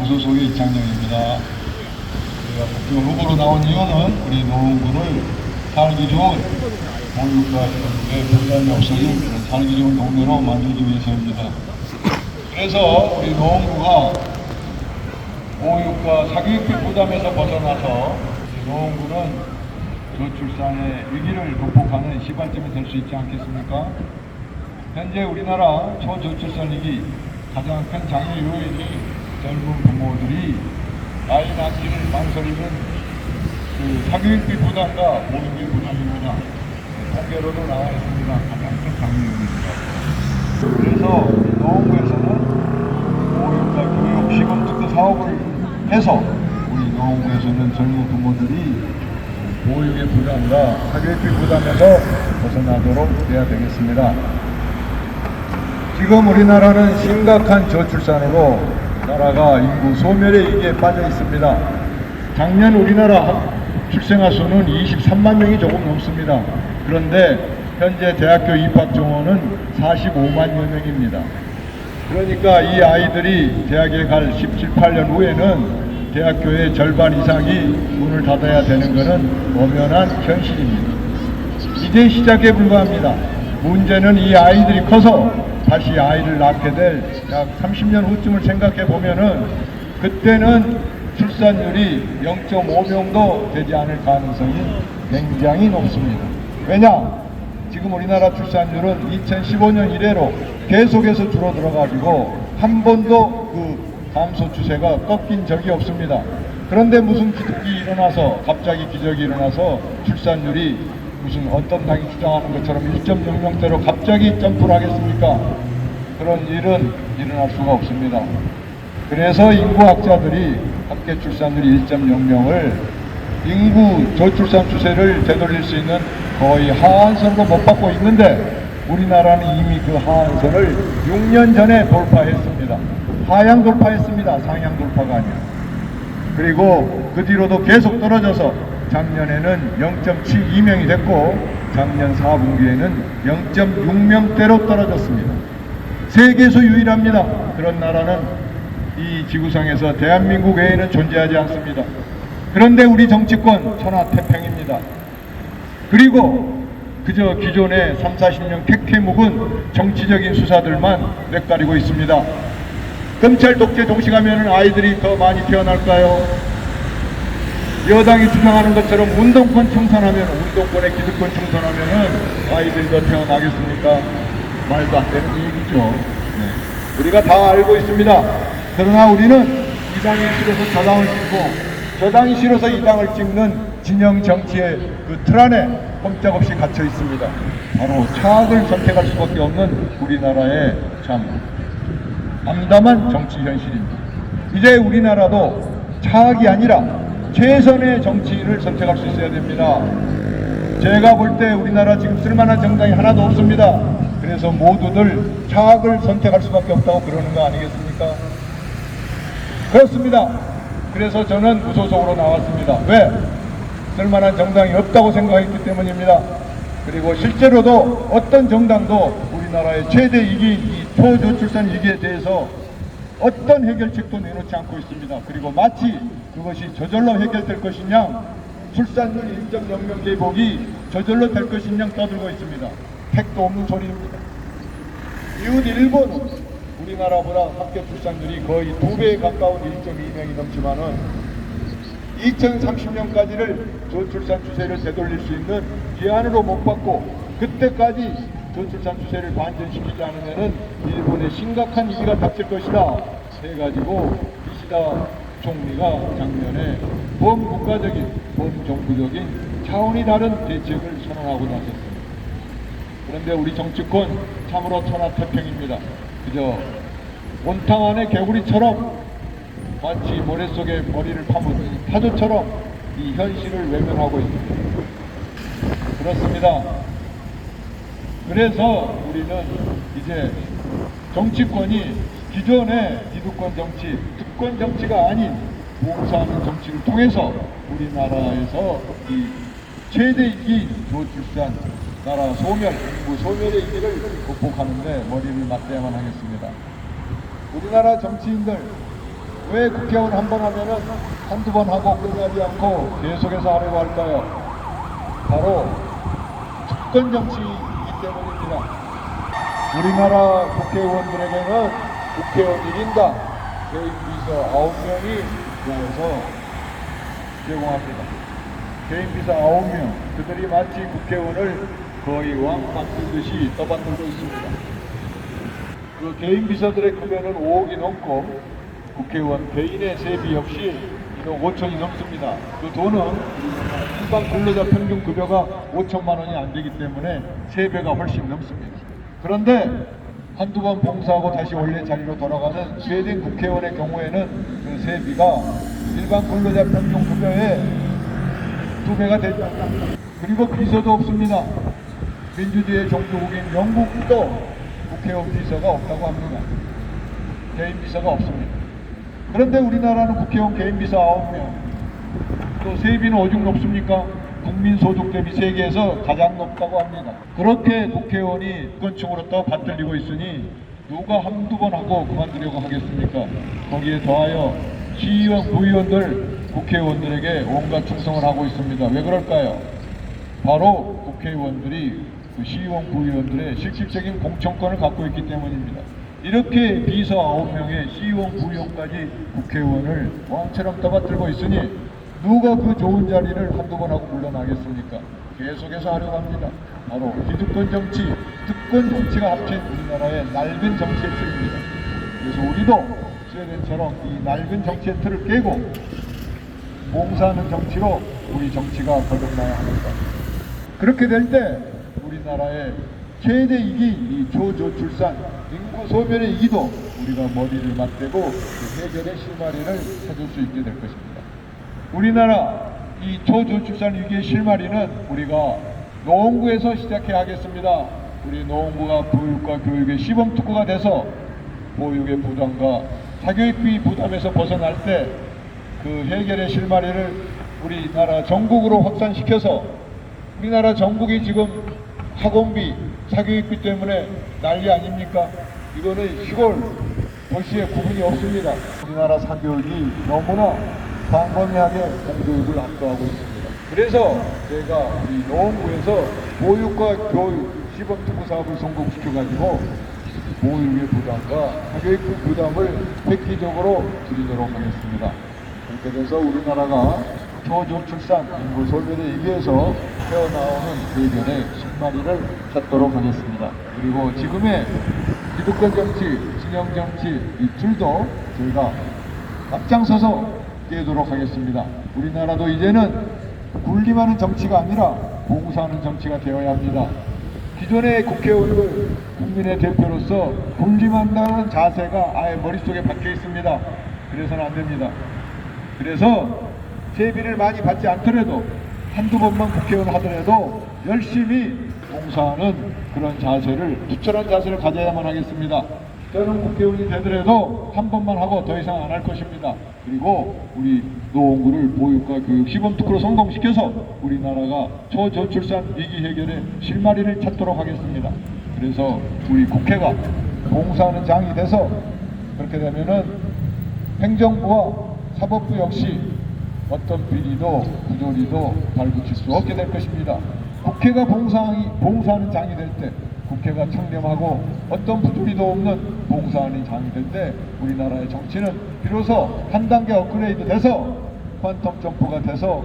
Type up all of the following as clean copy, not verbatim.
무소속의 이창영입니다. 제가 국회 후보로 나온 이유는 우리 노원구를 살기 좋은 보육과 시설에 부담이 없어진 그런 살기 좋은 동네로 만들기 위해서입니다. 그래서 우리 노원구가 보육과 사교육비 부담에서 벗어나서 노원구는 저출산의 위기를 극복하는 시발점이 될 수 있지 않겠습니까? 현재 우리나라 초저출산 위기 가장 큰 장애 요인이 젊은 부모들이 아이 낳기를 망설이는 그 사교육비 부담과 보육비 부담입니다. 통계로도 나와 있습니다. 가장 큰 장애 요인입니다. 그래서 노원구에서는 보육과 교육 시범 특구 사업을 해서 우리 노원구에서는 젊은 부모들이 보육의 부담과 사교육비 부담에서 벗어나도록 해야 되겠습니다. 지금 우리나라는 심각한 저출산으로 나라가 인구 소멸의 위기에 빠져 있습니다. 작년 우리나라 출생아 수는 23만 명이 조금 넘습니다. 그런데 현재 대학교 입학 정원은 45만여 명입니다. 그러니까 이 아이들이 대학에 갈 17, 18년 후에는 대학교의 절반 이상이 문을 닫아야 되는 것은 엄연한 현실입니다. 이제 시작에 불과합니다. 문제는 이 아이들이 커서 다시 아이를 낳게 될 약 30년 후쯤을 생각해 보면은 그때는 출산율이 0.5명도 되지 않을 가능성이 굉장히 높습니다. 왜냐? 지금 우리나라 출산율은 2015년 이래로 계속해서 줄어들어가지고 한 번도 그 감소 추세가 꺾인 적이 없습니다. 그런데 무슨 기적이 일어나서 갑자기 기적이 일어나서 출산율이 무슨 어떤 당이 주장하는 것처럼 1.00대로 갑자기 점프를 하겠습니까? 그런 일은 일어날 수가 없습니다. 그래서 인구학자들이 합계 출산율이 1.00을 인구 저출산 추세를 되돌릴 수 있는 거의 하한선으로 못 받고 있는데 우리나라는 이미 그 하한선을 6년 전에 돌파했습니다. 하향 돌파했습니다. 상향 돌파가 아니라. 그리고 그 뒤로도 계속 떨어져서 작년에는 0.72명이 됐고 작년 4분기에는 0.6명대로 떨어졌습니다. 세계에서 유일합니다. 그런 나라는 이 지구상에서 대한민국 외에는 존재하지 않습니다. 그런데 우리 정치권 천하태평입니다. 그리고 그저 기존의 3, 40년 택해 묵은 정치적인 수사들만 뇌가리고 있습니다. 검찰 독재 종식하면 아이들이 더 많이 태어날까요? 여당이 주장하는 것처럼 운동권 청산하면 운동권의 기득권 청산하면 아이들이 더 태어나겠습니까? 말도 안 되는 얘기죠. 네. 우리가 다 알고 있습니다. 그러나 우리는 이 당이 싫어서 저 당을 찍고 저 당이 싫어서 이 당을 찍는 진영 정치의 그 틀 안에 꼼짝없이 갇혀 있습니다. 바로 차악을 선택할 수밖에 없는 우리나라의 참 암담한 정치 현실입니다. 이제 우리나라도 차악이 아니라 최선의 정치를 선택할 수 있어야 됩니다. 제가 볼 때 우리나라 지금 쓸만한 정당이 하나도 없습니다. 그래서 모두들 차악을 선택할 수밖에 없다고 그러는 거 아니겠습니까? 그렇습니다. 그래서 저는 무소속으로 나왔습니다. 왜? 쓸만한 정당이 없다고 생각했기 때문입니다. 그리고 실제로도 어떤 정당도 우리나라의 최대 위기인 이 초저출산 위기에 대해서 어떤 해결책도 내놓지 않고 있습니다. 그리고 마치 그것이 저절로 해결될 것이냐, 출산율 1.00 개복이 저절로 될 것이냐 떠들고 있습니다. 택도 없는 소리입니다. 이웃 일본은 우리나라보다 합계 출산율이 거의 2배에 가까운 1.2명이 넘지만은 2030년까지를 저출산 추세를 되돌릴 수 있는 기한으로 못 받고 그때까지 저출산 추세를 반전시키지 않으면은 일본의 심각한 위기가 닥칠 것이다 해가지고 기시다 총리가 작년에 범국가적인 범정부적인 차원이 다른 대책을 선언하고 나섰습니다. 그런데 우리 정치권 참으로 천하태평입니다. 그저 온탕 안의 개구리처럼 마치 모래속에 머리를 파묻은 파도처럼 이 현실을 외면하고 있습니다. 그렇습니다. 그래서 우리는 이제 정치권이 기존의 기득권 정치, 특권 정치가 아닌 봉사하는 정치를 통해서 우리나라에서 이 최대 위기 저출산, 나라 소멸, 인구 소멸의 위기를 극복하는데 머리를 맞대야만 하겠습니다. 우리나라 정치인들 왜 국회의원 한 번 하면은 한두 번 하고 끝나지 않고 계속해서 하려고 할까요? 바로 특권 정치이기 때문입니다. 우리나라 국회의원들에게는 국회의원 1인당 개인 비서 9명이 들어서 제공합니다. 개인 비서 9명, 그들이 마치 국회의원을 거의 왕 만들듯이 떠받들고 있습니다. 그 개인 비서들의 급여는 5억이 넘고 국회의원 개인의 세비 역시 1억 5천이 넘습니다. 그 돈은 일반 근로자 평균 급여가 5천만 원이 안 되기 때문에 3배가 훨씬 넘습니다. 그런데 한두 번 봉사하고 다시 원래 자리로 돌아가는 스웨덴 국회의원의 경우에는 그 세비가 일반 근로자 평균 급여의 2배가 되지 않습니다. 그리고 비서도 없습니다. 민주주의 종주국인 영국도 국회의원 비서가 없다고 합니다. 개인 비서가 없습니다. 그런데 우리나라는 국회의원 개인 비서 9명, 또 세비는 오죽 높습니까? 국민소득 대비 세계에서 가장 높다고 합니다. 그렇게 국회의원이 특권층으로 또 받들리고 있으니 누가 한두 번 하고 그만두려고 하겠습니까? 거기에 더하여 시의원, 부의원들 국회의원들에게 온갖 충성을 하고 있습니다. 왜 그럴까요? 바로 국회의원들이 그 시의원, 부의원들의 실질적인 공천권을 갖고 있기 때문입니다. 이렇게 비서 9명의 시의원, 부의원까지 국회의원을 왕처럼 떠받들고 있으니 누가 그 좋은 자리를 한두 번 하고 물러나겠습니까? 계속해서 하려고 합니다. 바로 기득권 정치, 특권 정치가 합친 우리나라의 낡은 정치의 틀입니다. 그래서 우리도 스웨덴처럼 이 낡은 정치의 틀을 깨고 봉사하는 정치로 우리 정치가 거듭나야 합니다. 그렇게 될 때 우리나라의 최대 이기 이 초저출산, 인구 소멸의 이기도 우리가 머리를 맞대고 그 해결의 실마리를 찾을 수 있게 될 것입니다. 우리나라 이 초저출산 위기의 실마리는 우리가 노원구에서 시작해야 하겠습니다. 우리 노원구가 보육과 교육의 시범특구가 돼서 보육의 부담과 사교육비 부담에서 벗어날 때 그 해결의 실마리를 우리나라 전국으로 확산시켜서 우리나라 전국이 지금 학원비, 사교육비 때문에 난리 아닙니까? 이거는 시골, 도시의 구분이 없습니다. 우리나라 사교육이 너무나 광범위하게 공교육을 압도하고 있습니다. 그래서 제가 우리 노원구에서 보육과 교육 시범특구 사업을 성공시켜가지고 보육의 부담과 사교육비 부담을 획기적으로 줄이도록 하겠습니다. 그렇게 돼서 우리나라가 초저출산, 인구 소멸에 의해서 헤어나오는 해결의 실마리를 찾도록 하겠습니다. 그리고 지금의 기득권 정치, 진영 정치 이 둘도 저희가 앞장서서 깨도록 하겠습니다. 우리나라도 이제는 군림하는 정치가 아니라 봉사하는 정치가 되어야 합니다. 기존의 국회의원들 국민의 대표로서 군림한다는 자세가 아예 머릿속에 박혀 있습니다. 그래서는 안 됩니다. 그래서 세비를 많이 받지 않더라도 한두 번만 국회의원 하더라도 열심히 봉사하는 그런 자세를, 투철한 자세를 가져야만 하겠습니다. 저는 국회의원이 되더라도 한 번만 하고 더 이상 안 할 것입니다. 그리고 우리 노원구를 보육과 교육 시범특구로 성공시켜서 우리나라가 초저출산 위기 해결의 실마리를 찾도록 하겠습니다. 그래서 우리 국회가 봉사하는 장이 돼서 그렇게 되면은 행정부와 사법부 역시 어떤 비리도 부조리도 발붙일 수 없게 될 것입니다. 국회가 봉사하는 장이 될 때, 국회가 청렴하고 어떤 부조리도 없는 봉사하는 장이 될 때 우리나라의 정치는 비로소 한 단계 업그레이드 돼서 퀀텀 점프가 돼서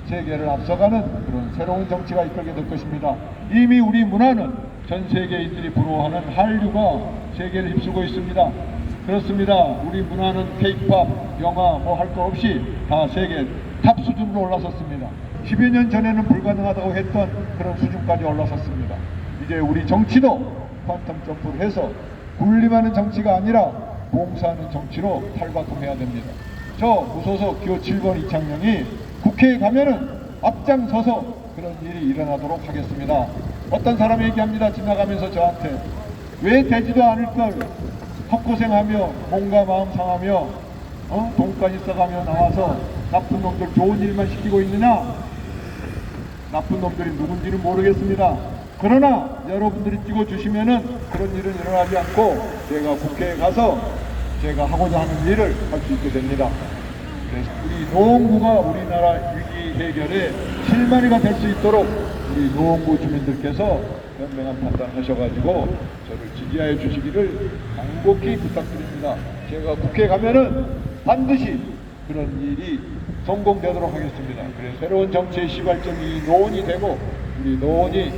세계를 앞서가는 그런 새로운 정치가 이끌게 될 것입니다. 이미 우리 문화는 전 세계인들이 부러워하는 한류가 세계를 휩쓰고 있습니다. 그렇습니다. 우리 문화는 케이팝, 영화 뭐 할 거 없이 다 세계 탑 수준으로 올라섰습니다. 10여 년 전에는 불가능하다고 했던 그런 수준까지 올라섰습니다. 이제 우리 정치도 퀀텀 점프를 해서 군림하는 정치가 아니라 봉사하는 정치로 탈바꿈해야 됩니다. 저 무소속 기호 7번 이창영이 국회에 가면은 앞장서서 그런 일이 일어나도록 하겠습니다. 어떤 사람이 얘기합니다. 지나가면서 저한테 왜 되지도 않을 걸 헛고생하며 몸과 마음 상하며 돈까지 써가며 나와서 나쁜 놈들 좋은 일만 시키고 있느냐? 나쁜 놈들이 누군지는 모르겠습니다. 그러나 여러분들이 찍어주시면은 그런 일은 일어나지 않고 제가 국회에 가서 제가 하고자 하는 일을 할 수 있게 됩니다. 그래서 우리 노원구가 우리나라 위기 해결의 실마리가 될 수 있도록 우리 노원구 주민들께서 현명한 판단하셔가지고 저를 지지하여 주시기를 간곡히 부탁드립니다. 제가 국회에 가면은 반드시 그런 일이 성공되도록 하겠습니다. 그래서 새로운 정치의 시발점이 노원이 되고 우리 노원이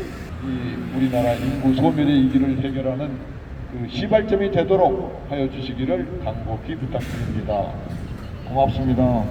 우리나라 인구 소멸의 위기를 해결하는 그 시발점이 되도록 하여 주시기를 간곡히 부탁드립니다. 고맙습니다.